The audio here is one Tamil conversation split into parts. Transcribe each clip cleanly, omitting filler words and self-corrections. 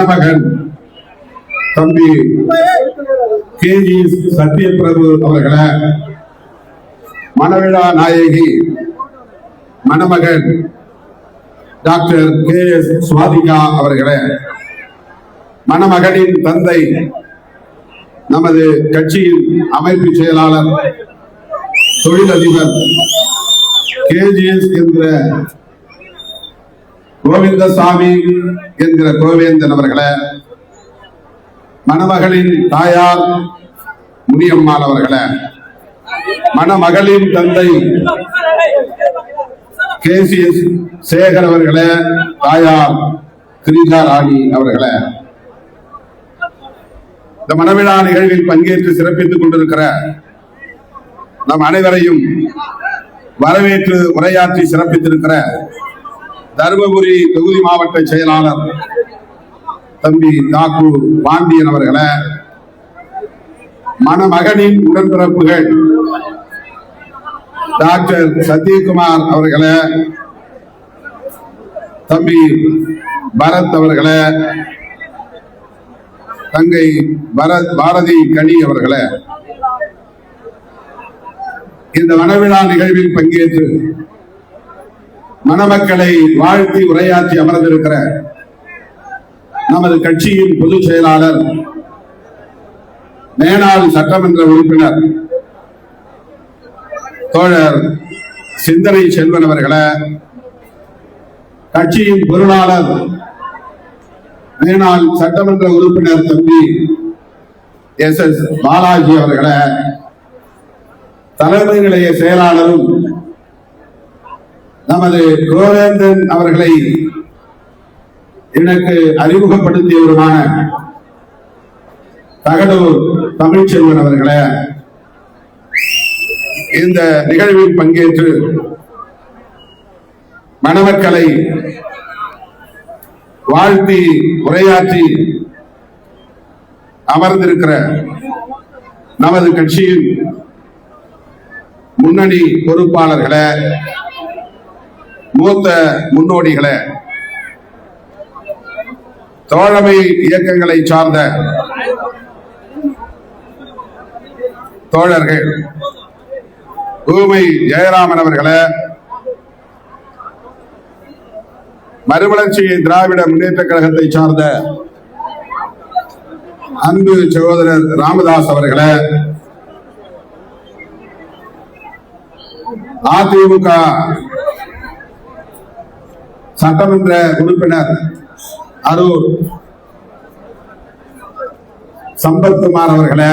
மணமகன் தம்பி KG சத்யபிரபு அவர்களை, மணவிழா நாயகி மணமகன் டாக்டர் KS சுவாதிகா அவர்களை, மணமகனின் தந்தை நமது கட்சியின் அமைப்பு செயலாளர் தொழிலதிபர் KGS என்கிற கோவிந்தசாமி என்கிற கோவேந்தன் அவர்களை, மணமகளின் தாயார் முனியம்மாள் அவர்களை, மணமகளின் தந்தை KCS சேகர் அவர்களை, தாயார் கிரிஜா ராணி அவர்களை, இந்த மணவிழா நிகழ்வில் பங்கேற்று சிறப்பித்துக் கொண்டிருக்கிற நம் அனைவரையும் வரவேற்று உரையாற்றி சிறப்பித்திருக்கிற தருமபுரி தொகுதி மாவட்ட செயலாளர் தம்பி தாக்கு பாண்டியன் அவர்களை, மணமகனின் உடன்பிறப்புகள் டாக்டர் சத்யகுமார் அவர்களை, தம்பி பரத் அவர்களை, தங்கை பாரதி கனி அவர்களை, இந்த மணவிழா நிகழ்வில் பங்கேற்று மணமக்களை வாழ்த்தி உரையாற்றி அமர்ந்திருக்கிற நமது கட்சியின் பொதுச் செயலாளர் மேனாள் சட்டமன்ற உறுப்பினர் தோழர் சிந்தனை செல்வன் அவர்களை, கட்சியின் பொருளாளர் மேனாள் சட்டமன்ற உறுப்பினர் தம்பி SS பாலாஜி அவர்களை, தலைமை நிலைய செயலாளரும் நமது கோவேந்தன் அவர்களை எனக்கு அறிமுகப்படுத்தியவருமான தகடூர் தமிழ்ச்செல்வன் அவர்களை, இந்த நிகழ்வில் பங்கேற்று மணமக்களை வாழ்த்தி உரையாற்றி அமர்ந்திருக்கிற நமது கட்சியின் முன்னணி பொறுப்பாளர்களை, மூத்த முன்னோடிகளை, தோழமை இயக்கங்களை சார்ந்த தோழர்கள், ஊமை ஜெயராமன் அவர்களை, மறுமலர்ச்சி திராவிட முன்னேற்ற கழகத்தை சார்ந்த அன்பு சகோதரர் ராமதாஸ் அவர்களை, அதிமுக சட்டமன்ற உறுப்பினர் அரூர் சம்பத்குமார் அவர்களை,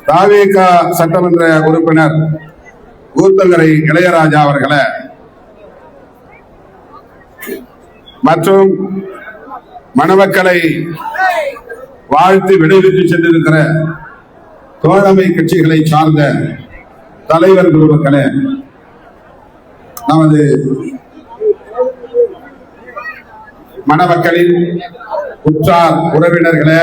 தாவேக சட்டமன்ற உறுப்பினர் ஊத்தங்கரை இளையராஜா அவர்களை மற்றும் மணமக்களை வாழ்த்து விடைபெற்று சென்றிருக்கிற தோழமை கட்சிகளை சார்ந்த தலைவர் குழுக்களே, நமது மணமக்களின் உற்றார் உறவினர்களே,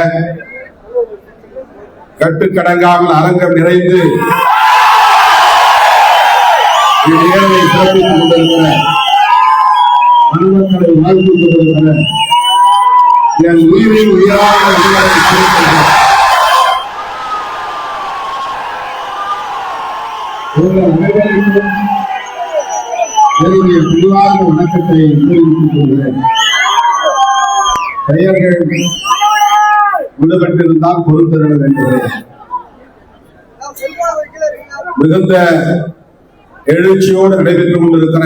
கட்டுக்கடங்காமல் அரங்கம் நிறைந்து நிகழ்வை சிறப்பித்துக் கொண்டிருக்கிற மணமக்களை வாழ்த்துக் கொண்டிருக்கிற என் உயிரின் உயிரான என்னுடைய பொதுவான வணக்கத்தை தெரிவித்துக் கொள்கிறேன். பெயர்கள் விடுபட்டிருந்தால் பொறுத்திருட வேண்டும். மிகுந்த எழுச்சியோடு நடைபெற்றுக் கொண்டிருக்கிற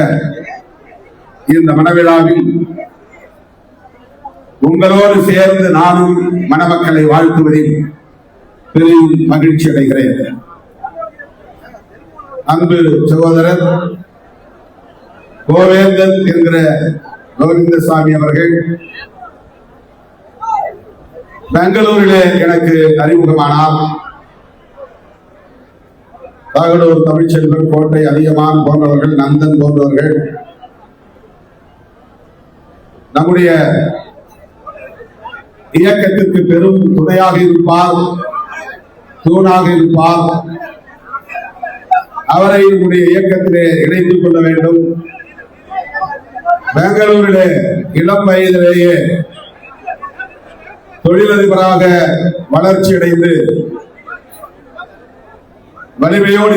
இந்த மணவிழாவில் உங்களோடு சேர்ந்து நானும் மணமக்களை வாழ்த்துவதில் பெரும் மகிழ்ச்சி அடைகிறேன். அன்பு சகோதரர் கோவேந்தன் என்கிற கோவிந்தசாமி அவர்கள் பெங்களூரிலே எனக்கு அறிமுகமானார். தகடூர் தமிழ்ச்செல்வன், கோட்டை அதியமான் போன்றவர்கள், நந்தன் போன்றவர்கள் நம்முடைய இயக்கத்திற்கு பெரும் துணையாக இருப்பார், தூணாக இருப்பார். அவரை நம்முடைய இயக்கத்திலே இணைத்துக் கொள்ள வேண்டும். பெங்களூரிலே இளம் வயதிலேயே தொழிலதிபராக வளர்ச்சி அடைந்து வலிமையோடு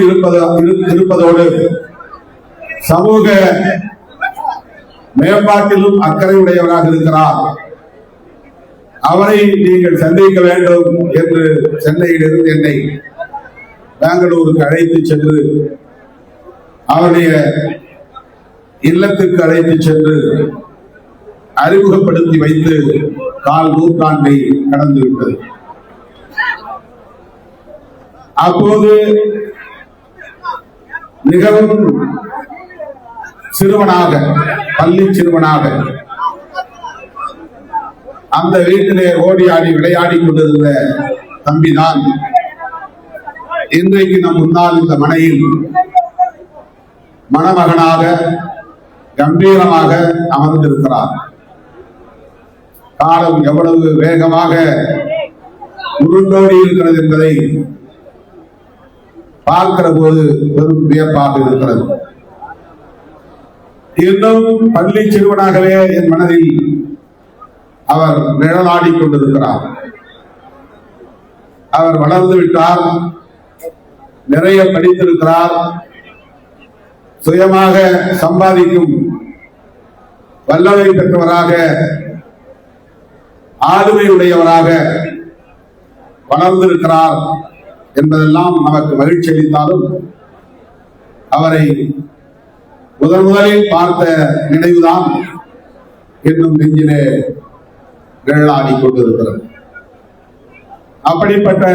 இருப்பதோடு சமூக மேம்பாட்டிலும் அக்கறை உடையவராக இருக்கிறார். அவரை நீங்கள் சந்திக்க வேண்டும் என்று சென்னையிலிருந்து என்னை பெங்களூருக்கு அழைத்து சென்று அவருடைய இல்லத்துக்கு அழைத்து சென்று அறிமுகப்படுத்தி வைத்து கால் நூற்றாண்டை கடந்துவிட்டது. அப்போது மிகவும் சிறுவனாக, பள்ளி சிறுவனாக அந்த வீட்டிலே ஓடி ஆடி விளையாடி கொண்டிருந்த தம்பிதான் இன்றைக்கு நம் முன்னால் இந்த மனையில் மணமகனாக கம்பீரமாக அமர்ந்திருக்கிறார். காலம் எவ்வளவு வேகமாக உருண்டோடி இருக்கிறது என்பதை பார்க்கிற போது பெரும் வியப்பாக இருக்கிறது. இன்னும் பள்ளி சிறுவனாகவே என் மனதில் அவர் நிழலாடி கொண்டிருக்கிறார். அவர் வளர்ந்து விட்டார், நிறைய படித்திருக்கிறார், சுயமாக சம்பாதிக்கும் வல்லமை பெற்றவராக, ஆளுமையுடையவராக வளர்ந்திருக்கிறார் என்பதெல்லாம் நமக்கு மகிழ்ச்சி அளித்தாலும் அவரை முதலில் பார்த்த நினைவுதான் இன்னும் நெஞ்சிலே நிழலாடி கொண்டிருக்கிறது. அப்படிப்பட்ட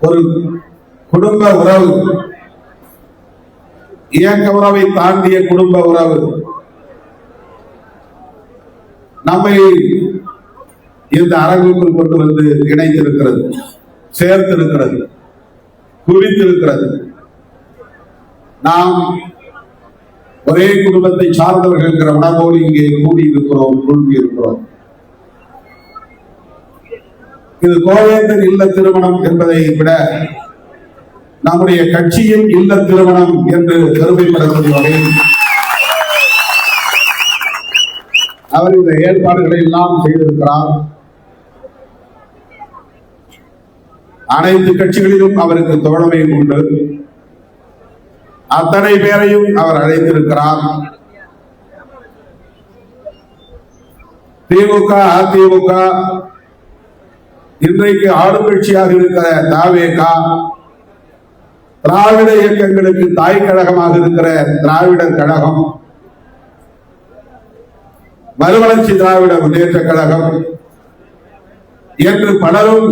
ஒரு குடும்ப உறவு, இயக்க உறவை தாண்டிய குடும்ப உறவு நம்மை இந்த அரங்குக்குள் கொண்டு வந்து இணைத்திருக்கிறது, சேர்த்திருக்கிறது, குவித்திருக்கிறது. நாம் ஒரே குடும்பத்தை சார்ந்தவர்கள் என்கிற உணர்வோடு இங்கே கூடியிருக்கிறோம், கொள்கியிருக்கிறோம். இது கோவேந்தன் இல்ல திருமணம் என்பதை விட நம்முடைய கட்சியின் இல்ல திருமணம் என்று பெருமைப்படக்கூடிய வகையில் அவர் இந்த ஏற்பாடுகளை எல்லாம் செய்திருக்கிறார். அனைத்து கட்சிகளிலும் அவருக்கு தோழமை உண்டு. அத்தனை பேரையும் அவர் அழைத்திருக்கிறார். திமுக, அதிமுக, இன்றைக்கு ஆளும் கட்சியாக இருக்கிற தவேக, திராவிட இயக்கங்களுக்கு தாய் கழகமாக இருக்கிற திராவிடர் கழகம், மறுமலர்ச்சி திராவிட முன்னேற்ற கழகம் என்று பலரும்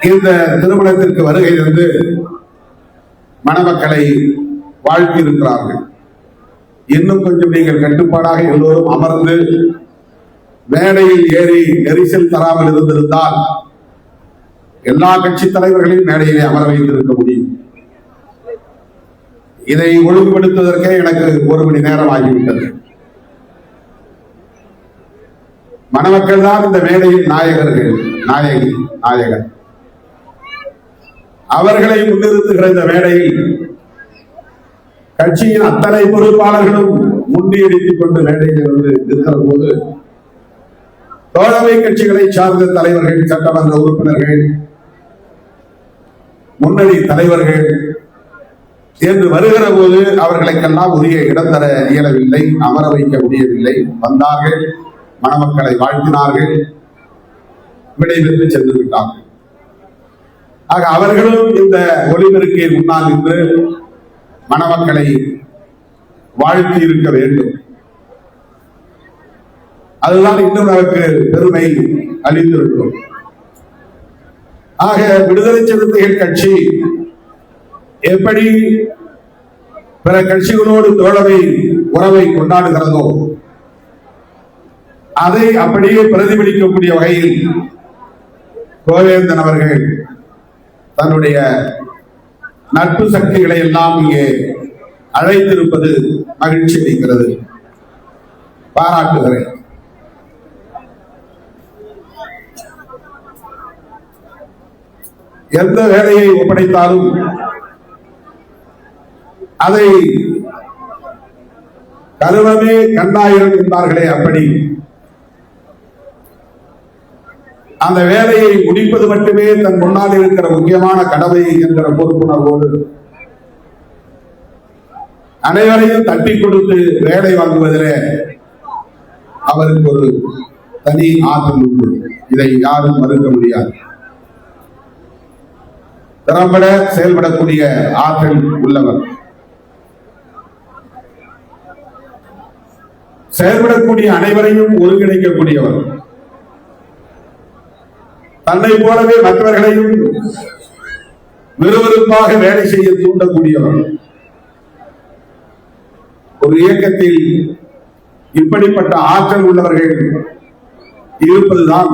இந்த திருமணத்திற்கு வருகை தந்து மணமக்களை வாழ்த்தி இருக்கிறார்கள். இன்னும் கொஞ்சம் நீங்கள் கட்டுப்பாடாக எல்லோரும் அமர்ந்து மேடையில் ஏறி நெரிசல் தராமல் இருந்திருந்தால் எல்லா கட்சி தலைவர்களையும் மேடையிலே அமர வைத்திருக்க முடியும். இதை ஒழுங்குபடுத்துவதற்கே எனக்கு 1 மணி நேரம் ஆகிவிட்டது. மணமக்கள் தான் இந்த மேடையின் நாயகர்கள், நாயகர். அவர்களை முன்னிறுத்துகிற இந்த மேடையில் கட்சியின் அத்தனை பொறுப்பாளர்களும் முண்டியடித்துக் கொண்டு மேடையில் வந்து இருக்கிற போது தோழமை கட்சிகளை சார்ந்த தலைவர்கள், சட்டமன்ற உறுப்பினர்கள், முன்னணி தலைவர்கள் என்று வருகிற போது அவர்களுக்கெல்லாம் உரிய இடம் தர இயலவில்லை, அமர வைக்க முடியவில்லை. வந்தார்கள், மணமக்களை வாழ்த்தினார்கள், விடைபெற்று சென்று விட்டார்கள். ஆக அவர்களும் இந்த ஒளிபெருக்கியை முன்னால் நின்று மணமக்களை வாழ்த்தி இருக்க வேண்டும். அதுதான் இன்னும் நமக்கு பெருமை அளித்திருக்கும். ஆக விடுதலை சிறுத்தைகள் கட்சி எப்படி பிற கட்சிகளோடு தோழமை உறவை கொண்டாடுகிறதோ அதை அப்படியே பிரதிபலிக்கக்கூடிய வகையில் கோவேந்தன் அவர்கள் தன்னுடைய நட்பு சக்திகளை எல்லாம் இங்கே அழைத்திருப்பது மகிழ்ச்சி அளிக்கிறது, பாராட்டுகிறேன். எந்த வேலையை ஒப்படைத்தாலும் அதை கருவமே கண்ணாயிரம் என்பார்களே, அப்படி அந்த வேலையை முடிப்பது மட்டுமே தன் முன்னால் இருக்கிற முக்கியமான கடமை என்கிற பொறுப்புணர்வோடு அனைவரையும் தட்டி கொடுத்து வேலை வாங்குவதிலே அவருக்கு ஒரு தனி ஆற்றல் உண்டு. இதை யாரும் மறுக்க முடியாது. திறம்பட செயல்படக்கூடிய ஆற்றல் உள்ளவர், செயல்படக்கூடிய அனைவரையும் ஒருங்கிணைக்கக்கூடியவர், தன்னை போலவே மற்றவர்களையும் விறுவிறுப்பாக வேலை செய்ய தூண்டக்கூடியவர். ஒரு இயக்கத்தில் இப்படிப்பட்ட ஆற்றல் உள்ளவர்கள் இருப்பதுதான்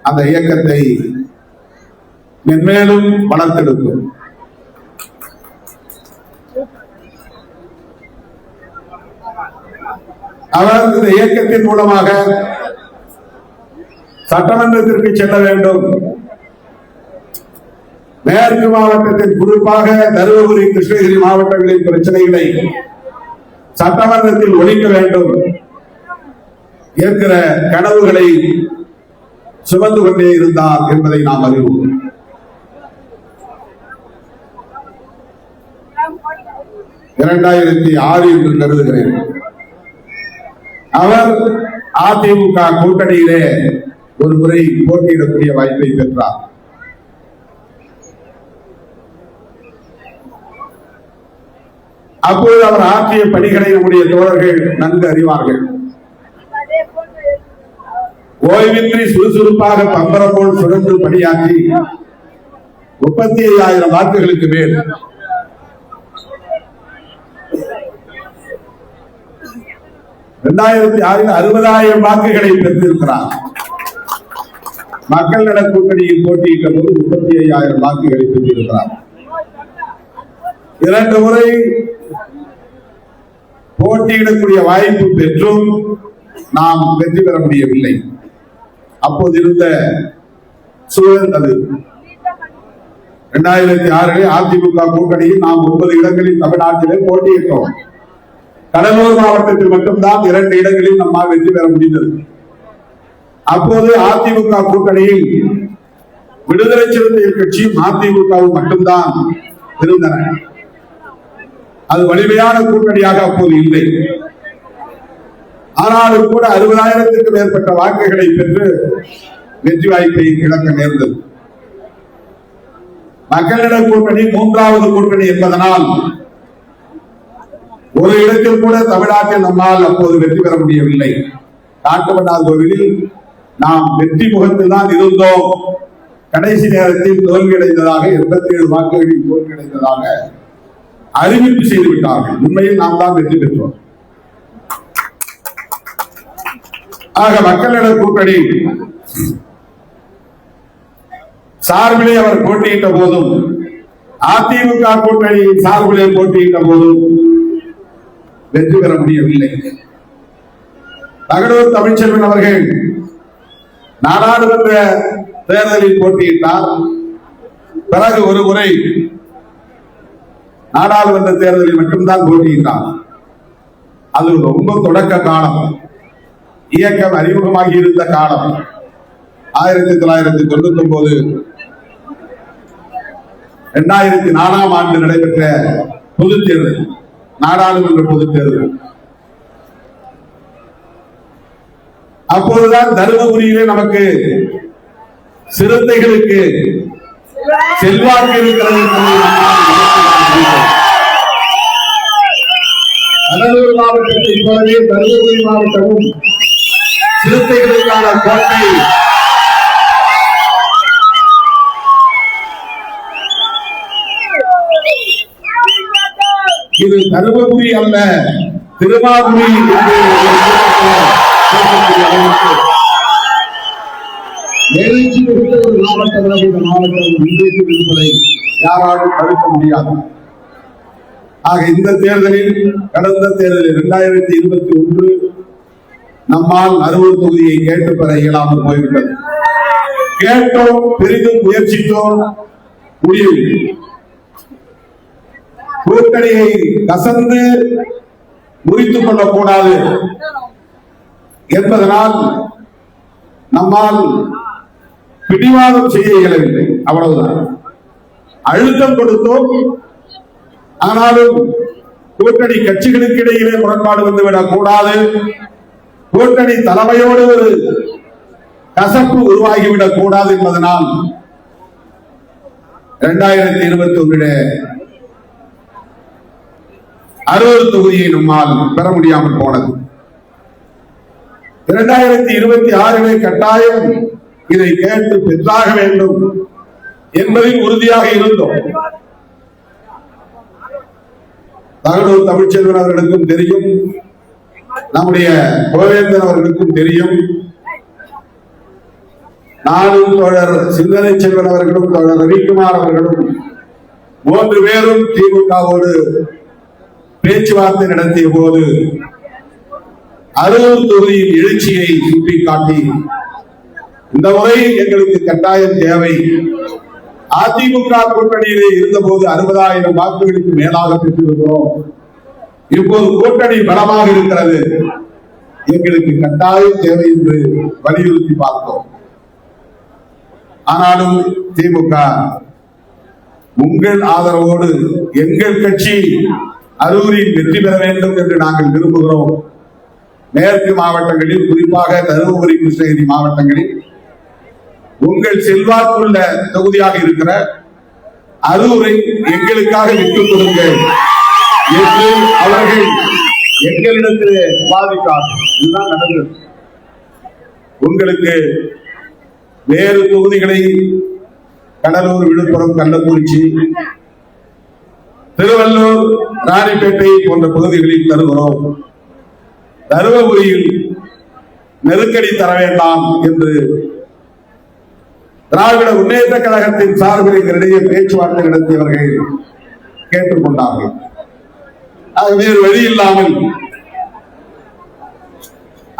அந்த இயக்கத்தை மென்மேலும் வளர்த்தெடுக்கும். அவர் இந்த இயக்கத்தின் மூலமாக சட்டமன்றத்திற்கு செல்ல வேண்டும். மேற்கு மாவட்டத்தில் குறிப்பாக தருமபுரி, கிருஷ்ணகிரி மாவட்டங்களின் பிரச்சனைகளை சட்டமன்றத்தில் ஒழிக்க வேண்டும் என்கிற கனவுகளை சுமந்து கொண்டே இருந்தார் என்பதை நாம் அறிவோம். (2006) என்று கருதுகிறேன். அவர் அதிமுக கூட்டணியிலே ஒரு முறை போட்டியிடக்கூடிய வாய்ப்பை பெற்றார். அப்போது அவர் ஆற்றிய பணிகளை நம்முடைய தோழர்கள் நன்கு அறிவார்கள். ஓய்வின்றி சுறுசுறுப்பாக பம்பரம் போல் சுழன்று பணியாற்றி 35,000 வாக்குகளுக்கு மேல் 2006 60,000 வாக்குகளை பெற்றிருக்கிறார். மக்கள் நல கூட்டணியில் போட்டியிட்ட போது 35,000 வாக்குகளை பெற்றிருக்கிறார். 2 முறை போட்டியிடக்கூடிய வாய்ப்பு பெற்றும் நாம் வெற்றி பெற முடியவில்லை. அப்போது இருந்த சூழல் அது. 2006 அதிமுக கூட்டணியில் நாம் 9 இடங்களில் தமிழ்நாட்டிலே போட்டியிட்டோம். கடலூர் மாவட்டத்தில் மட்டும்தான் 2 இடங்களில் நம்மால் வெற்றி பெற முடிந்தது. அப்போது அதிமுக கூட்டணியில் விடுதலை சிறுத்தைகள் கட்சியும் அதிமுகவும் மட்டும்தான் இருந்தன. அது வலிமையான கூட்டணியாக அப்போது இல்லை. ஆனாலும் கூட 60,000க்கு மேற்பட்ட வாக்குகளை பெற்று வெற்றி வாய்ப்பை இழக்க நேர்ந்தது. மக்கள் நல கூட்டணி 3வது கூட்டணி என்பதனால் ஒரு இடத்தில் கூட தமிழ்நாட்டில் நம்மால் அப்போது வெற்றி பெற முடியவில்லை. காட்டுமன்னார் கோவிலில் நாம் வெற்றி முகத்தில் தான் இருந்தோம். கடைசி நேரத்தில் தோல்வியடைந்ததாக 87 வாக்குகளில் தோல்வியடைந்ததாக அறிவிப்பு செய்துவிட்டார்கள். உண்மையில் நாம் தான் வெற்றி பெற்றோம். ஆக மக்கள் நல கூட்டணி சார்பிலே அவர் போட்டியிட்ட போதும், அதிமுக கூட்டணி சார்பிலே போட்டியிட்ட போதும் வெற்றி பெற முடியவில்லை. தகடூர் தமிழ்ச்செல்வன் அவர்கள் நாடாளுமன்ற தேர்தலில் போட்டியிட்டார். பிறகு ஒரு முறை நாடாளுமன்ற தேர்தலில் மட்டும்தான் போட்டியிட்டார். அது ரொம்ப தொடக்க காலம், இயக்கம் அறிமுகமாகி இருந்த காலம். 1999 2004ஆம் ஆண்டு நடைபெற்ற பொதுத் தேர்தல், நாடாளுமன்ற பொதுத் தேர்தல். அப்போதுதான் தருமபுரியிலே நமக்கு சிறுத்தைகளுக்கு செல்வாக்கு இருக்கிறது. கடலூர் மாவட்டத்தை போலவே தருமபுரி மாவட்டமும் சிறுத்தைகளுக்கான கோட்டை. இது தருமபுரி அல்ல, திருமாபுரி என்று எழுச்சி மிகுந்த ஒரு மாவட்டமாக இந்த மாவட்டம் இன்றைக்கு இருப்பதை யாராலும் தடுக்க முடியாது. ஆக இந்த தேர்தலில், கடந்த தேர்தலில் 2021 நம்மால் 60 தொகுதியை கேட்டு பெற இயலாமல் போய்விட்டது. கேட்டோம், பெரிதும் முயற்சித்தோம், முடியவில்லை. கூட்டணியை கசந்து முறித்துக் கொள்ளக்கூடாது என்பதனால் நம்மால் பிடிவாதம் செய்ய இயலவில்லை, அவ்வளவுதான். அழுத்தம் கொடுத்தோம். ஆனாலும் கூட்டணி கட்சிகளுக்கு இடையிலே முரண்பாடு வந்துவிடக் கூடாது, கூட்டணி தலைமையோடு ஒரு கசப்பு உருவாகிவிடக் கூடாது என்பதனால் 2021 60 தொகுதியை நம்மால் பெற முடியாமல் போனது. 2026 கட்டாயம் இதை கேட்டு பெற்றாக வேண்டும் என்பதில் உறுதியாக இருந்தோம். தகடூர் தமிழ்ச்செல்வன் அவர்களுக்கும் தெரியும், நம்முடைய கோவேந்தன் அவர்களுக்கும் தெரியும், நானும் தோழர் சிந்தனை செல்வன் அவர்களும் தோழர் ரவிக்குமார் அவர்களும் 3 பேரும் திமுகவோடு பேச்சுவார்த்தை நடத்திய போது 60 தொகுதியின் எழுச்சியை சுட்டிக்காட்டி இந்த முறை எங்களுக்கு கட்டாயம் தேவை. அதிமுக கூட்டணியிலே இருந்தபோது 60,000 வாக்குகளுக்கு மேலாக பெற்றிருக்கிறோம். இப்போது கூட்டணி பலமாக இருக்கிறது, எங்களுக்கு கட்டாயம் தேவை என்று வலியுறுத்தி பார்த்தோம். ஆனாலும் திமுக உங்கள் ஆதரவோடு எங்கள் கட்சி அரூரில் வெற்றி பெற வேண்டும் என்று நாங்கள் விரும்புகிறோம். மேற்கு மாவட்டங்களில், குறிப்பாக தருமபுரி, கிருஷ்ணகிரி மாவட்டங்களில் உங்கள் செல்வாக்குள்ள தொகுதியாக இருக்கிற அரூரை எங்களுக்காக விட்டுக் கொடுங்கள் என்று அவர்கள் எங்களிடத்திலே வாதிட்டார்கள். இதுதான் நடந்தது. உங்களுக்கு வேறு தொகுதிகளை கடலூர், விழுப்புரம், கள்ளக்குறிச்சி, திருவள்ளூர், ராணிப்பேட்டை போன்ற பகுதிகளில் தருகிறோம். தருமபுரியில் நெருக்கடி தர வேண்டாம் என்று திராவிட முன்னேற்ற கழகத்தின் சார்பில் எங்களிடையே பேச்சுவார்த்தை நடத்தியவர்கள் கேட்டுக்கொண்டார்கள். வேறு வழி இல்லாமல்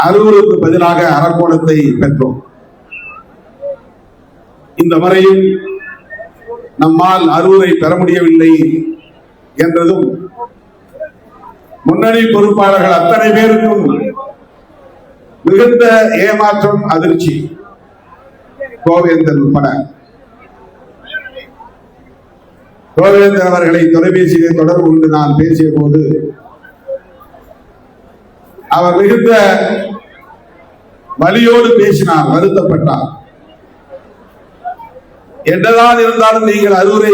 அரூருக்கு பதிலாக அரக்கோணத்தை பெற்றோம். இந்த முறையும் நம்மால் அரூரை பெற முடியவில்லை என்றதும் முன்னணி பொறுப்பாளர்கள் அத்தனை பேருக்கும் மிகுந்த ஏமாற்றம், அதிர்ச்சி. கோவேந்தன் உட்பட கோவேந்தன் அவர்களை தொலைபேசியிலே தொடர்பு கொண்டு நான் பேசிய போது அவர் மிகுந்த வலியோடு பேசினார், வருத்தப்பட்டார். என்னதான் இருந்தாலும் நீங்கள் அரூரை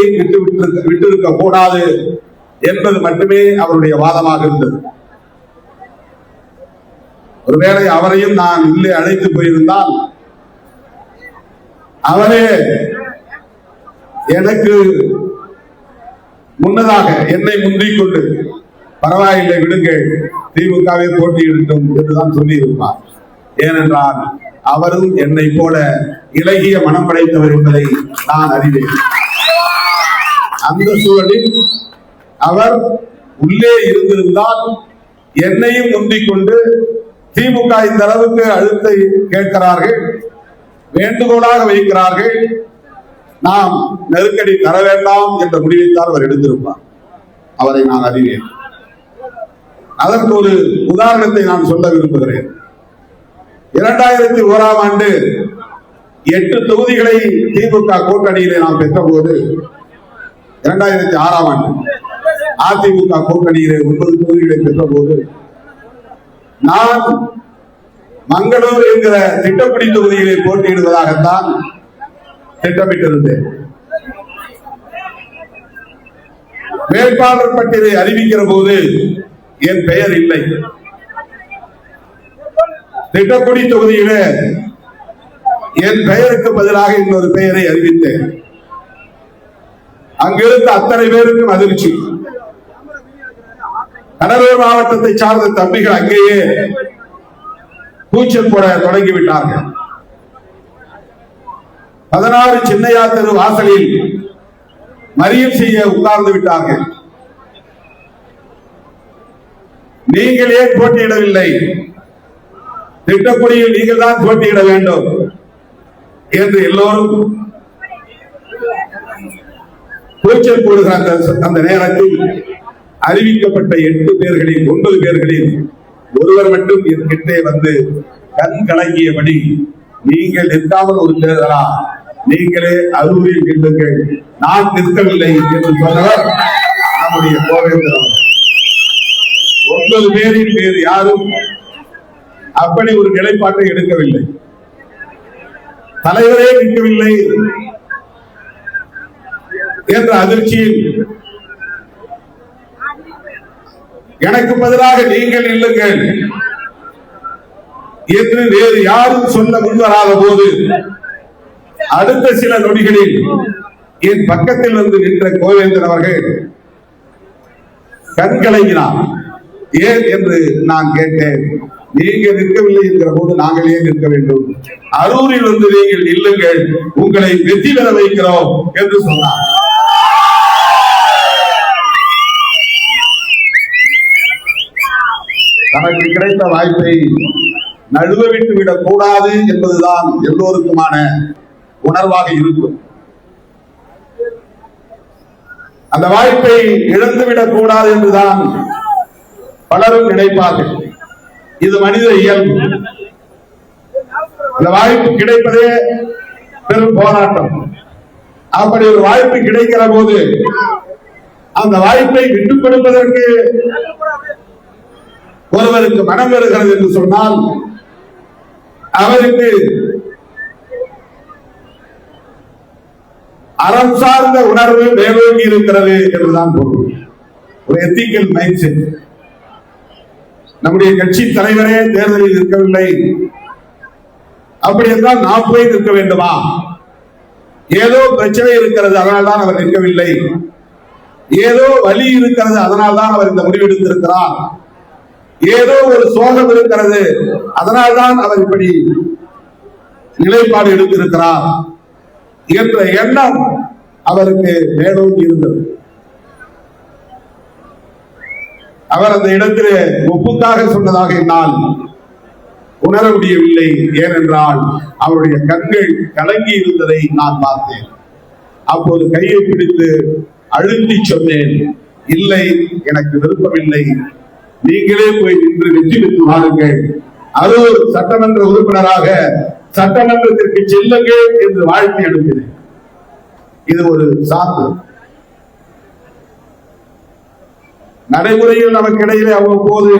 விட்டிருக்க கூடாது என்பது மட்டுமே அவருடைய வாதமாக இருந்தது. ஒருவேளை அவரையும் நான் உள்ளே அழைத்து போயிருந்தால் அவரே எனக்கு முன்னதாக என்னை முந்திக் கொண்டு பரவாயில்லை விடுங்கள், திமுகவே போட்டியிடட்டும் என்றுதான் சொல்லி இருப்பார். ஏனென்றால் அவரும் என்னை போல இலகிய மனம் படைத்தவர் என்பதை நான் அறிவேன். அந்த சூழலில் அவர் உள்ளே இருந்திருந்தால் என்னையும் முந்திக் கொண்டு திமுக இந்த அளவுக்கு அழுத்தை கேட்கிறார்கள், வேண்டுகோளாக வைக்கிறார்கள், நாம் நெருக்கடி தர வேண்டாம் என்ற முடிவைத்தான் அவர் எடுத்திருப்பார். அவரை நான் அறிவேன். அதற்கு ஒரு உதாரணத்தை நான் சொல்ல விரும்புகிறேன். 2001 8 தொகுதிகளை திமுக கூட்டணியிலே நாம் பெற்ற போது 2006 அதிமுக கூட்டணியிலே 9 தொகுதிகளை பெற்ற போது நான் மங்களூர் என்கிற திட்டக்குடி தொகுதியிலே போட்டியிடுவதாகத்தான் திட்டமிட்டிருந்தேன். வேட்பாளர் பட்டியலை அறிவிக்கிற போது என் பெயர் இல்லை. திட்டக்குடி தொகுதியிலே என் பெயருக்கு பதிலாக இன்னொரு பெயரை அறிவித்தேன். அங்கிருந்த அத்தனை பேருக்கும் அதிர்ச்சி. கடலூர் மாவட்டத்தை சார்ந்த தம்பிகள் அங்கேயே கூச்சல் போட தொடங்கிவிட்டார்கள். 16 சின்னையா தெரு வாசலில் மறியல் செய்ய உட்கார்ந்து விட்டார்கள். நீங்கள் ஏன் போட்டியிடவில்லை? திட்டக்குடியில் நீங்கள் தான் போட்டியிட வேண்டும் என்று எல்லோரும் கூச்சல் போடுகிற அந்த நேரத்தில் அறிவிக்கப்பட்ட 8 பேர்களில் 9 பேர்களில் ஒருவர் மட்டும் என் கிட்டே வந்து கண் கலங்கியபடி, நீங்கள் நிற்காமல் ஒரு தேர்தலா நீங்களே அரூரில் நின்றுங்கள், நான் நிற்கவில்லை என்று சொன்னவர் நம்முடைய கோவேந்தர். 9 பேரில் வேறு யாரும் அப்படி ஒரு நிலைப்பாட்டை எடுக்கவில்லை. தலைவரே நிற்கவில்லை என்ற அதிர்ச்சியில் எனக்கு பதிலாக நீங்கள் நில்லுங்கள் என்று வேறு யாரும் சொல்ல முன்வராத போது அடுத்த சில நொடிகளில் என் பக்கத்தில் வந்து நின்ற கோவேந்தர் அவர்கள் கண்கலங்கினார். ஏன் என்று நான் கேட்டேன். நீங்கள் நிற்கவில்லை என்கிற போது நாங்கள் ஏன் நிற்க வேண்டும்? அரூரில் வந்து நீங்கள் நில்லுங்கள், உங்களை வெற்றி பெற வைக்கிறோம் என்று சொன்னார். தனக்கு கிடைத்த வாய்ப்பை நழுவ விட்டு விடக் கூடாது என்பதுதான் எல்லோருக்குமான உணர்வாக இருக்கும். அந்த வாய்ப்பை இழந்துவிடக் கூடாது என்றுதான் பலரும் நினைப்பார்கள். இது மனித இயல்பு. அந்த வாய்ப்பு கிடைப்பதே பெரும் போராட்டம். அப்படி ஒரு வாய்ப்பு கிடைக்கிற போது அந்த வாய்ப்பை விட்டுக் கொடுப்பதற்கு ஒருவருக்கு மனம் வருகிறது என்று சொன்னால் அவருக்கு அறம் சார்ந்த உணர்வு மேலோங்கி இருக்கிறது என்றுதான் பொருள். ஒரு எத்திக்கல் மைண்ட் செட். நம்முடைய கட்சி தலைவரே தேர்தலில் நிற்கவில்லை, அப்படி என்றால் நாம் போய் நிற்க வேண்டுமா? ஏதோ பிரச்சனை இருக்கிறது அதனால்தான் அவர் நிற்கவில்லை, ஏதோ வலி இருக்கிறது அதனால்தான் அவர் இந்த முடிவு எடுத்திருக்கிறார், ஏதோ ஒரு சோகம் இருக்கிறது அதனால்தான் அவர் இப்படி நிலைப்பாடு எடுத்திருக்கிறார் என்ற எண்ணம் அவருக்கு மேலோங்கி இருந்தது. அவர் அந்த இடத்திலே ஒப்புக்காக சொன்னதாக என்னால் உணர முடியவில்லை. ஏனென்றால் அவருடைய கண்கள் கலங்கி இருந்ததை நான் பார்த்தேன். அப்போது கையை பிடித்து அழுத்தி சொன்னேன், இல்லை, எனக்கு விருப்பமில்லை, நீங்களே போய் நின்று வெற்றி பெற்று வாருங்கள், அரூர் சட்டமன்ற உறுப்பினராக சட்டமன்றத்திற்கு செல்லுங்கள் என்று வாழ்த்தி அனுப்பினேன். இது ஒரு சாக்கு. நடைமுறையில் நமக்கு இடையிலே அவ்வப்போது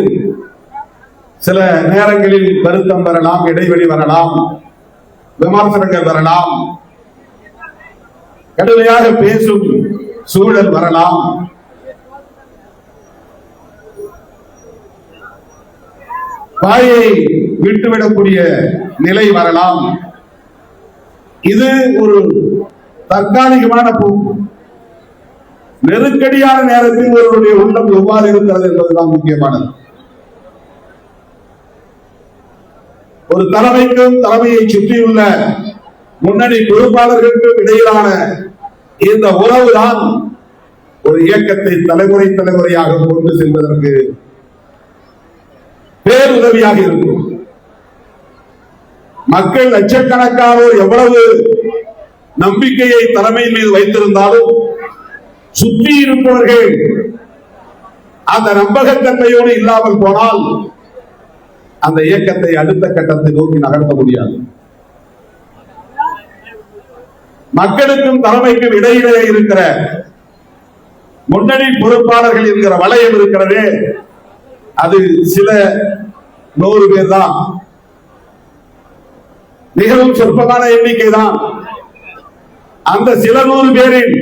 சில நேரங்களில் வருத்தம் வரலாம், இடைவெளி வரலாம், விமர்சனங்கள் வரலாம், கடுமையாக பேசும் சூழல் வரலாம். வாயை விட்டுவிடக்கூடிய நிலை வரலாம். இது ஒரு தற்காலிகமான போக்கு. நெருக்கடியான நேரத்தில் ஒருவருடைய உள்ளம் எவ்வாறு இருக்கிறது என்பதுதான் முக்கியமானது. ஒரு தலைமைக்கும் தலைமையை சுற்றியுள்ள முன்னணி பொறுப்பாளர்களுக்கும் இடையிலான இந்த உறவுதான் ஒரு இயக்கத்தை தலைமுறை தலைமுறையாக கொண்டு செல்வதற்கு பேருதவியாக இருக்கும். மக்கள் லட்சக்கணக்கானோர் எவ்வளவு நம்பிக்கையை தலைமையின் மீது வைத்திருந்தாலும் சுற்றி இருப்பவர்கள் அந்த நம்பகத்தன்மையோடு இல்லாமல் போனால் அந்த இயக்கத்தை அடுத்த கட்டத்தை நோக்கி நகர்த்த முடியாது. மக்களுக்கும் தலைமைக்கும் இடையிலே இருக்கிற முன்னணி பொறுப்பாளர்கள் என்கிற வளையம் இருக்கிறதே, அது சில 100 பேர் தான். மிகவும் சொற்பமான எண்ணிக்கை தான். அந்த சில 100 பேரில்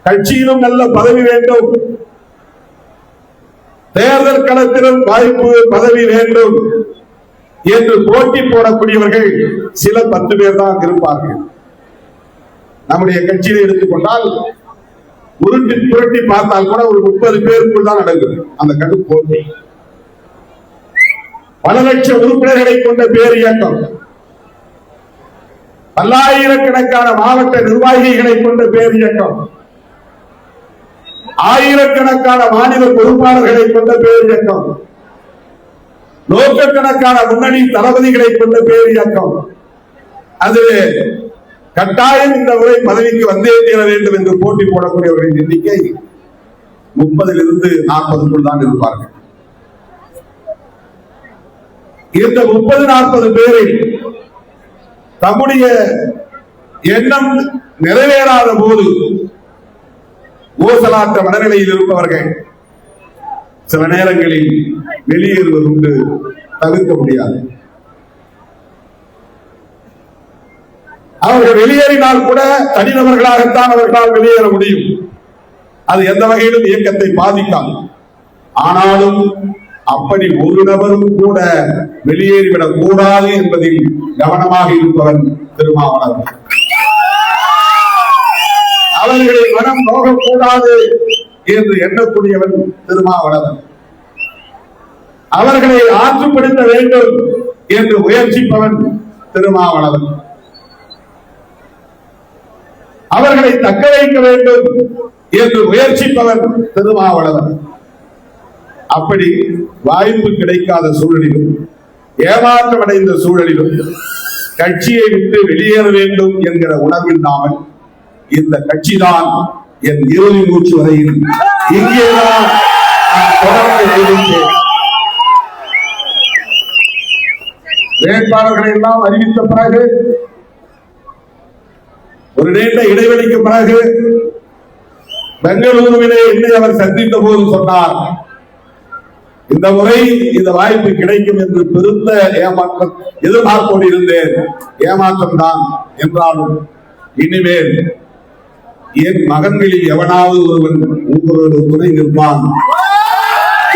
கட்சியிலும் நல்ல பதவி வேண்டும், தேர்தல் களத்திலும் வாய்ப்பு பதவி வேண்டும் என்று போட்டி போடக்கூடியவர்கள் சில 10 பேர் தான் இருப்பார்கள். நம்முடைய கட்சியை எடுத்துக்கொண்டால் உருட்டி புரட்டி பார்த்தால் கூட ஒரு 30 பேருக்குள் தான் நடக்குது அந்த கடும் போட்டி. பல லட்சம் உறுப்பினர்களை கொண்ட பேர் இயக்கம், பல்லாயிரக்கணக்கான மாவட்ட நிர்வாகிகளை கொண்ட பேர் இயக்கம், ஆயிரக்கணக்கான மாநில பொறுப்பாளர்களை கொண்ட பேர் இயக்கம், நூற்றுக்கணக்கான முன்னணி தளபதிகளை கொண்ட பேர் இயக்கம். அது கட்டாயம் இந்த முறை பதவிக்கு வந்தே தீர வேண்டும் என்று போட்டி போடக்கூடியவர்களின் எண்ணிக்கை 30 - 40 தான் இருப்பார்கள். இந்த 30-40 பேரில் தம்முடைய எண்ணம் நிறைவேறாத போது ஊசலாட்ட மனநிலையில் இருப்பவர்கள் சில நேரங்களில் வெளியேறுவது உண்டு, தவிர்க்க முடியாது. அவர்கள் வெளியேறினால் கூட தனிநபர்களாகத்தான் அவர்களால் வெளியேற முடியும். அது எந்த வகையிலும் இயக்கத்தை பாதிக்காது. ஆனாலும் அப்படி ஒரு நபரும் கூட வெளியேறிவிடக் கூடாது என்பதில் கவனமாக இருப்பவன் திருமாவளவன். அவர்களை மனம் நோகக்கூடாது என்று எண்ணக்கூடியவன் திருமாவளவன். அவர்களை ஆற்றுப்படுத்த வேண்டும் என்று முயற்சிப்பவன் திருமாவளவன். அவர்களை தக்க வைக்க வேண்டும் என்று முயற்சிப்பவன் திருமாவளவன். அப்படி வாய்ப்பு கிடைக்காத சூழலிலும் ஏமாற்றம் அடைந்த சூழலிலும் கட்சியை விட்டு வெளியேற வேண்டும் என்கிற உணர்வில்லாமல் இந்த கட்சிதான் என் இறுதி மூச்சு வரையில் இங்கேதான் வேட்பாளர்களை எல்லாம் அறிவித்த பிறகு ஒரு நீண்ட இடைவெளிக்கு பிறகு பெங்களூருவிலே என்னை அவர் சந்தித்த போது சொன்னார், இந்த முறை இந்த வாய்ப்பு கிடைக்கும் என்று பெருத்த ஏமாற்றம் எதிர்பார்ப்போடு இருந்தேன். ஏமாற்றம் தான் என்றாலும் இனிமேல் என் மகன்களில் எவனாவது ஒருவன் உங்களோடு துணை நிற்பான்,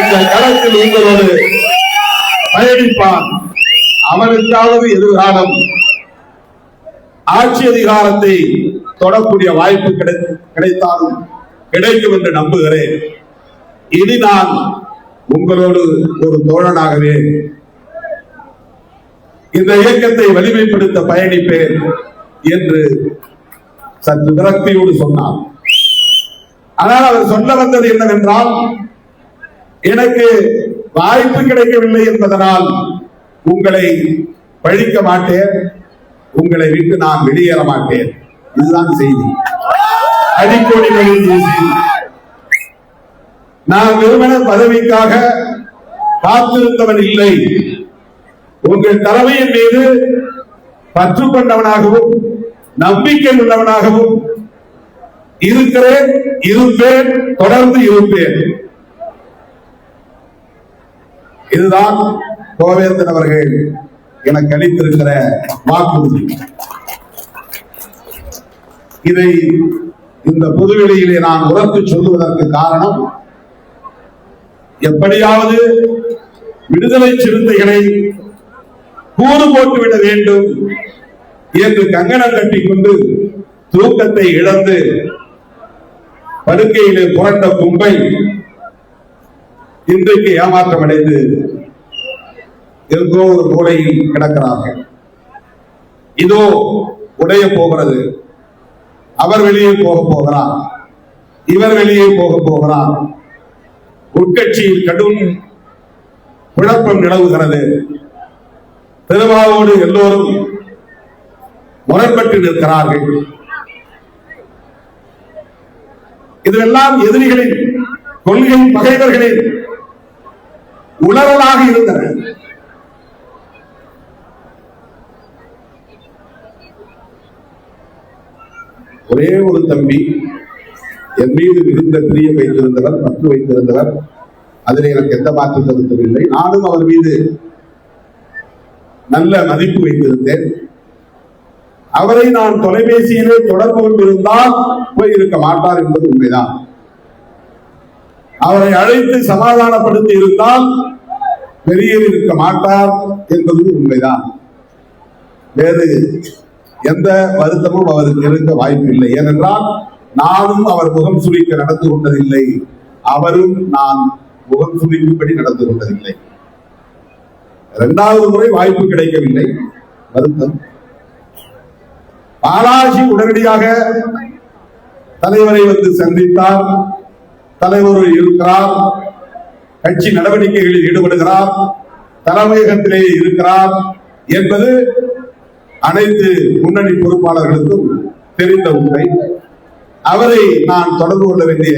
இந்த களத்தில் உங்களோடு பயணிப்பான், அவனுக்காவது எதிர்காலம் ஆட்சி அதிகாரத்தை தொடக்கூடிய வாய்ப்பு கிடைத்தாலும் கிடைக்கும் என்று நம்புகிறேன். இனி நான் உங்களோடு ஒரு தோழனாகவே இந்த இயக்கத்தை வலிமைப்படுத்த பயணிப்பேன் என்று சற்று விரக்தியோடு சொன்னார். ஆனால் அவர் சொல்ல வந்தது என்னவென்றால், எனக்கு வாய்ப்பு கிடைக்கவில்லை என்பதனால் உங்களை பழிக்க மாட்டேன், உங்களை விட்டு நான் வெளியேற மாட்டேன். இதுதான் செய்தி. அடிக்கோடிகளின் செய்தி. நான் நிறுவன பதவிக்காக காத்திருந்தவன் இல்லை. உங்கள் தலைமையின் மீது பற்று கொண்டவனாகவும் நம்பிக்கை உள்ளவனாகவும் இருக்கிறேன், இருப்பேன், தொடர்ந்து இருப்பேன். இதுதான் கோவேந்தன் அவர்கள் எனக்கு அளித்திருக்கிற வாக்குறுதி. இதை இந்த பொதுவெளியிலே நான் உரத்து சொல்லுவதற்கு காரணம், எப்படியாவது விடுதலை சிறுத்தைகளை கூறு போட்டுவிட வேண்டும் என்று கங்கணம் கட்டிக்கொண்டு தூக்கத்தை இழந்து படுக்கையிலே புரண்ட கும்பை இன்றைக்கு ஏமாற்றம் அடைந்து எங்கோ ஒரு மூலையில் கிடக்கிறார்கள். இதோ உடைய போகிறது. அவர் வெளியே போக போகிறார், இவர் வெளியே போக போகிறார். உட்கட்சியில் கடும் குழப்பம் நிலவுகிறது. திருமாவோடு எல்லோரும் முரண்பட்டு நிற்கிறார்கள். இதெல்லாம் எதிரிகளின் கொள்கை பகைவர்களின் உணர்வாக இருந்தன. ஒரே ஒரு தம்பி என் மீது மிகுந்த பிரியம் வைத்திருந்தவர், பற்று வைத்திருந்தவர். அதில் எனக்கு எந்த மாற்று கருத்தும் இல்லை. நானும் அவர் மீது நல்ல மதிப்பு வைத்திருந்தேன். அவரை நான் தொலைபேசியிலே தொடர்பு கொண்டிருந்தால் போயிருக்க மாட்டார் என்பது உண்மைதான். அவரை அழைத்து சமாதானப்படுத்தி இருந்தால் வெளியேறி இருக்க மாட்டார் என்பதும் உண்மைதான். வேறு எந்த வருத்தமும் அவருக்கு இருக்க வாய்ப்பு இல்லை. ஏனென்றால் நானும் அவர் முகம் சுளிக்க நடந்து கொண்டதில்லை, அவரும் நான் முகம் சுளிக்கும்படி நடந்து கொண்டதில்லை. இரண்டாவது முறை வாய்ப்பு கிடைக்கவில்லை, வருத்தம். பாலாஜி உடனடியாக தலைவரை வந்து சந்தித்தார். தலைவர் இருக்கிறார், கட்சி நடவடிக்கைகளில் ஈடுபடுகிறார், தலைமையகத்திலே இருக்கிறார் என்பது அனைத்து முன்னணி பொறுப்பாளர்களுக்கும் தெரிந்த உண்மை. அவரை நான் தொடர்பு கொள்ள வேண்டிய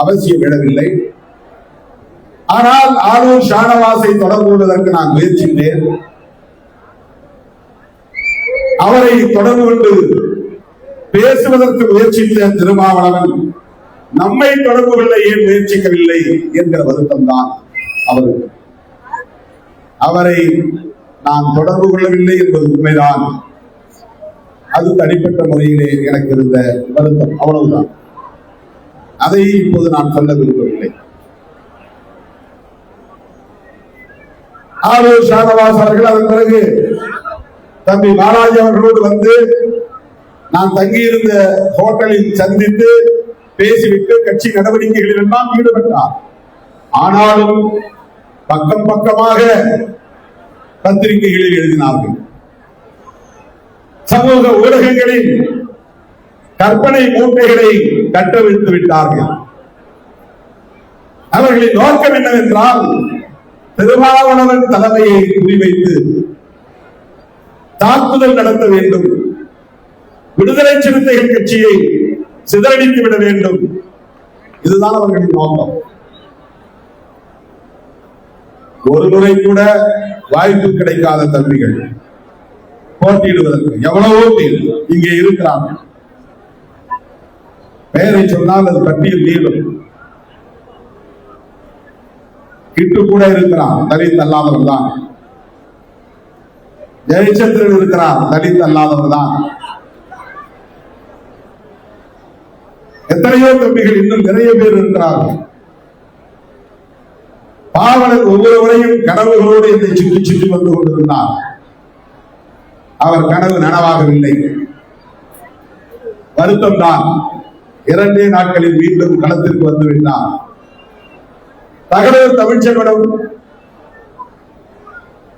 அவசியம் எழவில்லை. ஆனால் ஆரூர் ஷானவாஸை தொடர்பு கொள்வதற்கு நான் முயற்சித்தேன். அவரை தொடர்பு கொண்டு பேசுவதற்கு முயற்சித்த திருமாவளவன் நம்மை தொடர்பு கொள்ள ஏன் முயற்சிக்கவில்லை என்கிற வருத்தம் தான் அவருக்கு. அவரை நான் தொடர்பு கொள்ளவில்லை என்பது உண்மைதான். அது தனிப்பட்ட முறையிலே எனக்கு இருந்த வருத்தம், அவ்வளவுதான். அதை இப்போது நான் சொல்ல விரும்பவில்லை. ஆரூர் ஷானவாஸ் அவர்கள் அதன் பிறகு தம்பி பாலாஜி அவர்களோடு வந்து நான் தங்கியிருந்த ஹோட்டலில் சந்தித்து பேசிவிட்டு கட்சி நடவடிக்கைகளில் எல்லாம் ஈடுபட்டார். ஆனாலும் பக்கம் பக்கமாக பத்திரிகைகளில் எழுதினார்கள். சமூக ஊடகங்களில் கற்பனை மூட்டைகளை கட்டவிழ்த்து விட்டார்கள். அவர்களின் நோக்கம் என்னவென்றால் திருமாவளவன் தலைமையை குறிவைத்து தாக்குதல் நடத்த வேண்டும், விடுதலை சிறுத்தைகள் கட்சியை சிதறடித்து விட வேண்டும். இதுதான் அவர்களின் நோக்கம். ஒரு முறை கூட வாய்ப்பு கிடைக்காத தம்பிகள் போட்டியிடுவதற்கு எவ்வளவோ பேர் இங்கே இருக்கிறார்கள். பெயரை சொன்னால் அது பட்டியல் நீளும். கிட்டு கூட இருக்கிறான், தலித் அல்லாதவர் தான். ஜெயச்சந்திரன் இருக்கிறார், தலித் அல்லாதவர் தான். எத்தனையோ தம்பிகள் இன்னும் நிறைய பேர் இருக்கிறார்கள். பாவலர் ஒவ்வொருவரையும் கனவுகளோடு என்னை சுற்றி சுற்றி வந்து கொண்டிருந்தார். அவர் கனவு நனவாகவில்லை. வருத்தம் தான். 2 நாட்களில் மீண்டும் களத்திற்கு வந்து விட்டார். தகவல் தமிழ்ச்செல்வனும்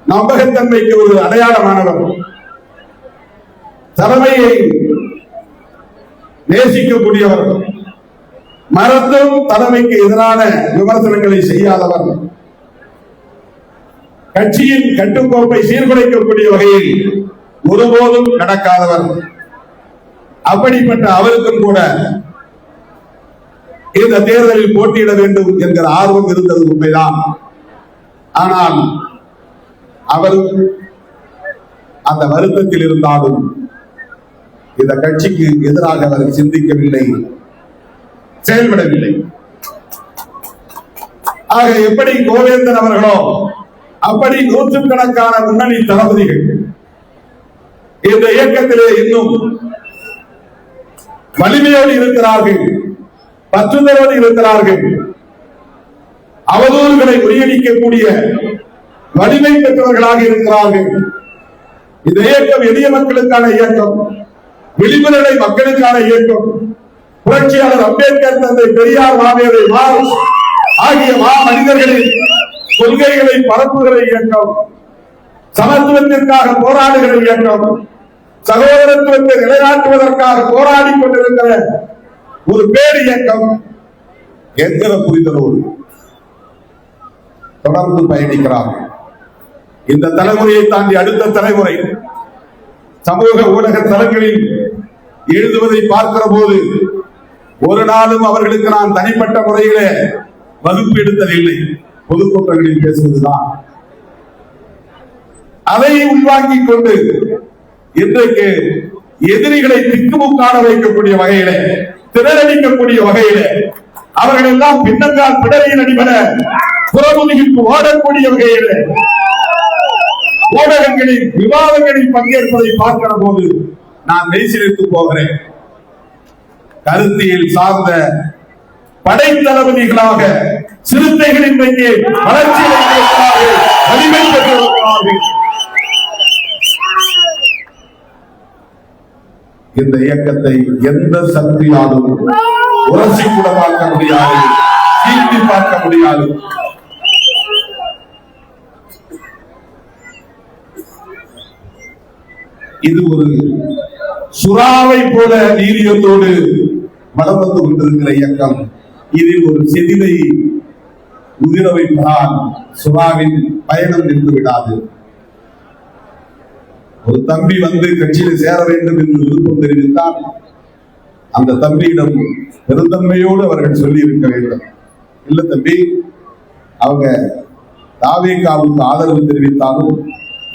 நம்பகத்தன்மைக்கு ஒரு அடையாளமானவர். தலைமையை நேசிக்கக்கூடியவர். மறந்தும் தலைமைக்கு எதிரான விமர்சனங்களை செய்யாதவர். கட்சியின் கட்டுக்கோப்பை சீர்குலைக்கக்கூடிய வகையில் ஒருபோதும் நடக்காதவர். அப்படிப்பட்ட அவருக்கும் கூட இந்த தேர்தலில் போட்டியிட வேண்டும் என்கிற ஆர்வம் இருந்தது உண்மைதான். ஆனால் அவர் அந்த வருத்தத்தில் இருந்தாலும் இந்த கட்சிக்கு எதிராக அவர் சிந்திக்கவில்லை, செயல்படவில்லை. ஆக எப்படி கோவேந்தன் அவர்களோ அப்படி நூற்றுக்கணக்கான முன்னணி தளபதிகள் இந்த இயக்கத்திலே இன்னும் வலிமையோடு இருக்கிறார்கள், பற்றுதலோடு இருக்கிறார்கள். அவதூறுகளை முறியடிக்கக்கூடிய வலிமை பெற்றவர்களாக இருக்கிறார்கள். இந்த இயக்கம் எளிய மக்களுக்கான இயக்கம், விளிம்புநிலை மக்களுக்கான இயக்கம். புரட்சியாளர் அம்பேத்கர், தந்தை பெரியார், மாவேதை மார்க்ஸ் ஆகிய மனிதர்களின் கொள்கைகளை பரப்புகிற இயக்கம், சமத்துவத்திற்காக போராடுகிற இயக்கம், சகோதரத்துவத்தை நிலைநாட்டுவதற்காக போராடி கொண்டிருக்கிற ஒரு பேர் இயக்கம் என்கிற புரிதலோடு தொடர்ந்து பயணிக்கிறார். இந்த தலைமுறையை தாண்டி அடுத்த தலைமுறை சமூக ஊடக தளங்களில் எழுதுவதை பார்க்கிற போது ஒரு நாளும் அவர்களுக்கு நான் தனிப்பட்ட முறையிலே வகுப்பு எடுத்ததில்லை. பொதுக்கூட்டங்களில் பேசுவதுதான். அதை உள்வாங்கிக் கொண்டு இன்றைக்கு எதிரிகளை திக்குமுக்காண வைக்கக்கூடிய வகையிலே, திரளடிக்கக்கூடிய வகையிலே, அவர்கள் எல்லாம் பின்னங்கால் பிடரையின் அடிபட புறமுதுகிற்கு ஓடக்கூடிய வகையிலே ஊடகங்களில் விவாதங்களில் பங்கேற்பதை பார்க்கிற போது நான் மெய்சிலிர்த்து போகிறேன். கருத்தியல் சார்ந்த படைத்தளபதிகளாக சிறுத்தைகள் இன்றைக்கு வளர்ச்சி வலிமை பெற்றிருக்கிறார்கள். இந்த இயக்கத்தை எந்த சக்தியாலும் உரசி கூட பார்க்க முடியாது, சீர்த்தி பார்க்க முடியாது. இது ஒரு சுறாவை போல வீரியத்தோடு வளம் வந்து கொண்டிருக்கிற இயக்கம். இதில் ஒரு செதிலை உதிர வைப்பதால் சுறாவின் பயணம் நின்று விடாது. ஒரு தம்பி வந்து கட்சியில் சேர வேண்டும் என்று விருப்பம் தெரிவித்தால் அந்த தம்பியிடம் பெருந்தன்மையோடு அவர்கள் சொல்லி இருக்க வேண்டும். இல்ல தம்பி, அவங்க தாவேகாவுக்கு ஆதரவு தெரிவித்தாலும்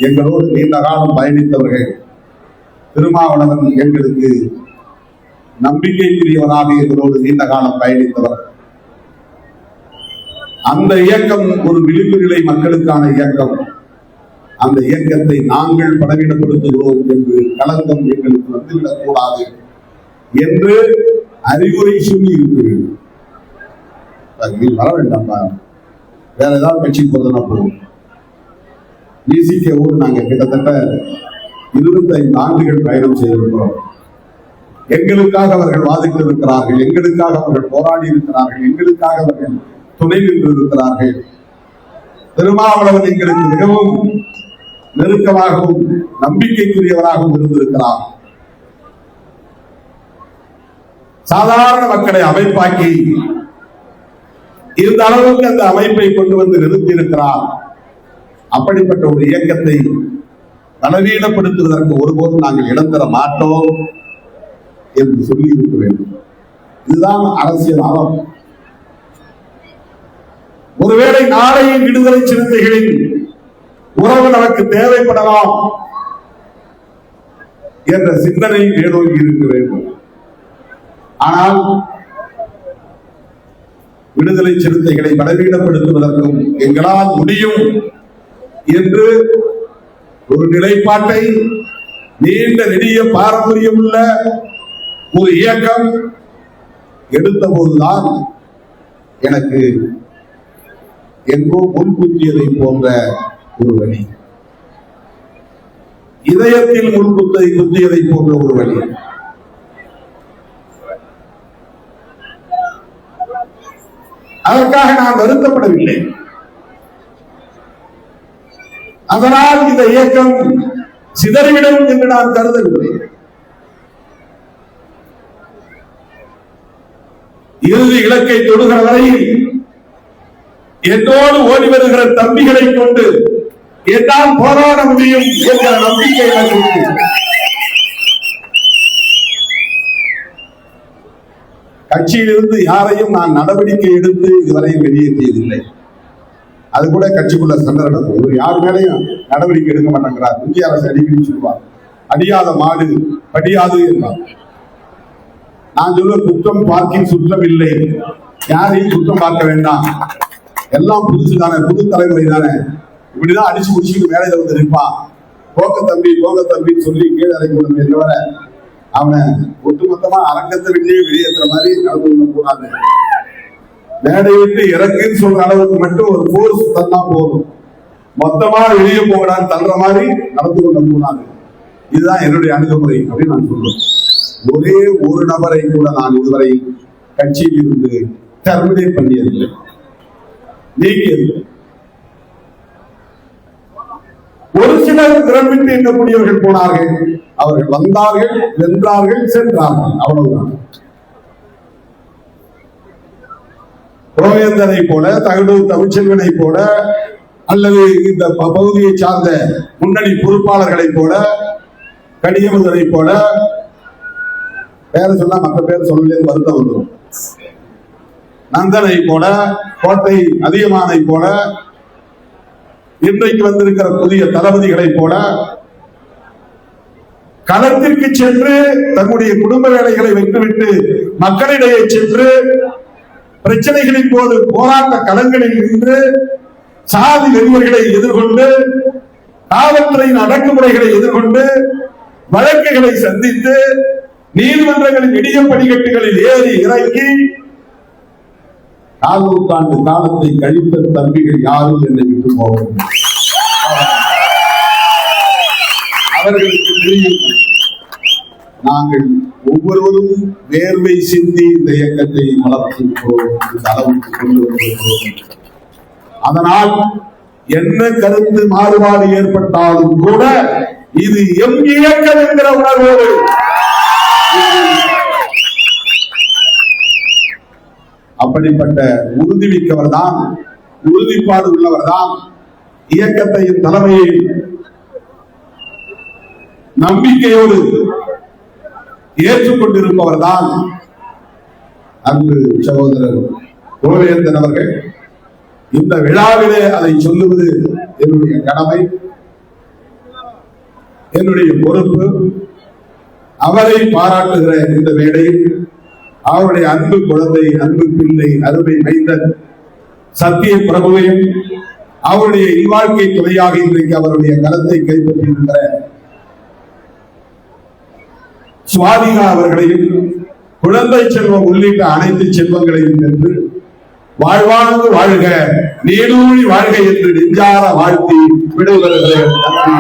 எங்களோடு நீண்ட காலம் பயணித்தவர்கள், திருமாவளவன் எங்களுக்கு நம்பிக்கைக்குரியவராக எங்களோடு நீண்ட காலம் பயணித்தவர். அந்த இயக்கம் ஒரு விளிம்பு நிலை மக்களுக்கான இயக்கம். அந்த இயக்கத்தை நாங்கள் பலவீனப்படுத்துகிறோம் என்று களங்கம் எங்களுக்கு வந்துவிடக் கூடாது என்று அறிவுரை சொல்லி இருக்கிறேன். வர வேண்டாம்பா, வேற ஏதாவது கட்சி போதுனா போகும். பிசிகேவோடு நாங்கள் கிட்டத்தட்ட 25 ஆண்டுகள் பயணம் செய்திருக்கிறோம். எங்களுக்காக அவர்கள் வாதிட்டிருக்கிறார்கள், எங்களுக்காக அவர்கள் போராடி இருக்கிறார்கள், எங்களுக்காக அவர்கள் துணை நின்றிருக்கிறார்கள். திருமாவளவன் எங்களுக்கு மிகவும் நெருக்கமாகவும் நம்பிக்கைக்குரியவராகவும் இருந்திருக்கிறார். சாதாரண மக்களை அமைப்பாக்கி இந்த அளவுக்கு அந்த அமைப்பை கொண்டு வந்து நிறுத்தியிருக்கிறார். அப்படிப்பட்ட ஒரு இயக்கத்தை பலவீனப்படுத்துவதற்கு ஒருபோதும் நாங்கள் இடம் தர மாட்டோம் என்று சொல்லி இருக்க வேண்டும். இதுதான் அரசியல் அறம். ஒருவேளை நாளையின் விடுதலை சிறுத்தைகளின் உறவு நமக்கு தேவைப்படலாம் என்ற சிந்தனை மேலோங்கி இருக்க வேண்டும். ஆனால் விடுதலை சிறுத்தைகளை பலவீனப்படுத்துவதற்கும் எங்களால் முடியும் என்று ஒரு நிலைப்பாட்டை நீண்ட நெடிய பாரம்பரியம் உள்ள ஒரு இயக்கம் எடுத்த போதுதான் எனக்கு எங்கோ முன்குத்தியதை போன்ற ஒரு வழி, இதயத்தில் குத்தியதை போன்ற ஒரு வழி. அதற்காக நான் வருத்தப்படவில்லை. அதனால் இந்த இயக்கம் சிதறிவிடும் என்று நான் கருதவில்லை. இறுதி இலக்கை தொடுகிற வரையில் என்னோடு ஓடி வருகிற தம்பிகளை கொண்டு என்னால் போராட முடியும் என்ற நம்பிக்கை எனக்கு உண்டு. கட்சியிலிருந்து யாரையும் நான் நடவடிக்கை எடுத்து இதுவரையும் வெளியேற்றியதில்லை. அது கூட கட்சிக்குள்ள சண்டை நடக்கும். ஒரு யார் மேலையும் நடவடிக்கை எடுக்க மாட்டேங்கிறார். இந்திய அரசு அடிக்கடி சொல்வார், அடியாத மாடு படியாது என்றார். நான் சொல்ல குற்றம் பார்க்கின் சுற்றம் இல்லை. யாரையும் குற்றம் பார்க்க வேண்டாம். எல்லாம் புதுசு தானே, புது தலைமுறை தானே. இப்படிதான் அடிச்சு முடிச்சுட்டு வேலையில வந்து நிற்பான். போக தம்பின்னு சொல்லி கீழே அடைக்கணும் தவிர அவனை ஒட்டுமொத்தமா அரங்கத்தை விட்டே வெளியேற்ற மாதிரி நடந்து கொள்ளக்கூடாது. மேடை விட்டு இறக்குன்னு சொல்ற அளவுக்கு மட்டும் ஒரு போர்ஸ் தந்தா போதும். மொத்தமா வெளியே போகலான்னு தள்ளுற மாதிரி நடந்து கொள்ளக்கூடாது. இதுதான் என்னுடைய அணுகுமுறை அப்படின்னு நான் சொல்றேன். ஒரே ஒரு நபரை கூட நான் இதுவரை கட்சியில் இருந்து டெர்மினேட் பண்ணியதில்லை, நீக்கியதில்லை. ஒரு சிலர் திறன்விட்டு எண்ணக்கூடியவர்கள் போனார்கள், அவர்கள் வந்தார்கள், வென்றார்கள், சென்றார்கள், அவ்வளவுதான். ரோவேந்தனை போல, தகடூர் தமிழ்ச்செல்வனை போல, அல்லது இந்த பகுதியை சார்ந்த முன்னணி பொறுப்பாளர்களை போல, கடியமுதனை போல, பேர சொன்னா மற்ற பேர் சொல்லலேன்னு வருத்தம் வந்துடும். நந்தனை போல, கோட்டை அதிகமானை போல, இன்றைக்கு வந்திருக்கிற புதிய தளபதிகளை போல களத்திற்கு சென்று தன்னுடைய குடும்ப வேலைகளை வைத்துவிட்டு மக்களிடையே சென்று பிரச்சனைகளின் போது போராட்ட களங்களில் நின்று சாதி வெறியர்களை எதிர்கொண்டு காவல்துறையின் அடக்குமுறைகளை எதிர்கொண்டு வழக்குகளை சந்தித்து நீதிமன்றங்களின் இடிய படிக்கட்டுகளில் ஏறி இறங்கி 4 நூற்றாண்டு காலத்தை கழித்த தம்பிகள் யாரும் என்னை விட்டு போவதில்லை. அவர்களுக்கு தெரியும், நாங்கள் ஒவ்வொருவரும் வேர்வை சிந்தி இந்த இயக்கத்தை வளர்த்திருக்கிறோம், இந்த அளவுக்கு கொண்டு வந்திருக்கிறோம். அதனால் என்ன கருத்து மாறுபாடு ஏற்பட்டாலும் கூட இது எம் இயக்கம் என்கிற உணர்வோடு அப்படிப்பட்ட உறுதி மிக்கவர் தான், உறுதிப்பாடு உள்ளவர் தான், இயக்கத்தையும் தலைமையை நம்பிக்கையோடு ஏற்றுக்கொண்டிருப்பவர் தான் அன்பு சகோதரர் ரோவேந்தன் அவர்கள். இந்த விழாவிலே அதை சொல்லுவது என்னுடைய கடமை, என்னுடைய பொறுப்பு. அவரை பாராட்டுகிற இந்த வேளையில் அவருடைய அன்பு குழந்தை, அன்பு பிள்ளை, அருமை மைந்தன் சத்திய பிரபுவையும் அவருடைய இல்வாழ்க்கை துணையாக இன்றைக்கு அவருடைய கரத்தை கைப்பற்றியிருக்கிற சுவாதிகா அவர்களையும் குழந்தை செல்வம் உள்ளிட்ட அனைத்து செல்வங்களையும் பெற்று வாழ்வாழ்ந்து வாழ்க, நீடூழி வாழ்க என்று நெஞ்சார வாழ்த்தி விடுவதற்கு நன்றி.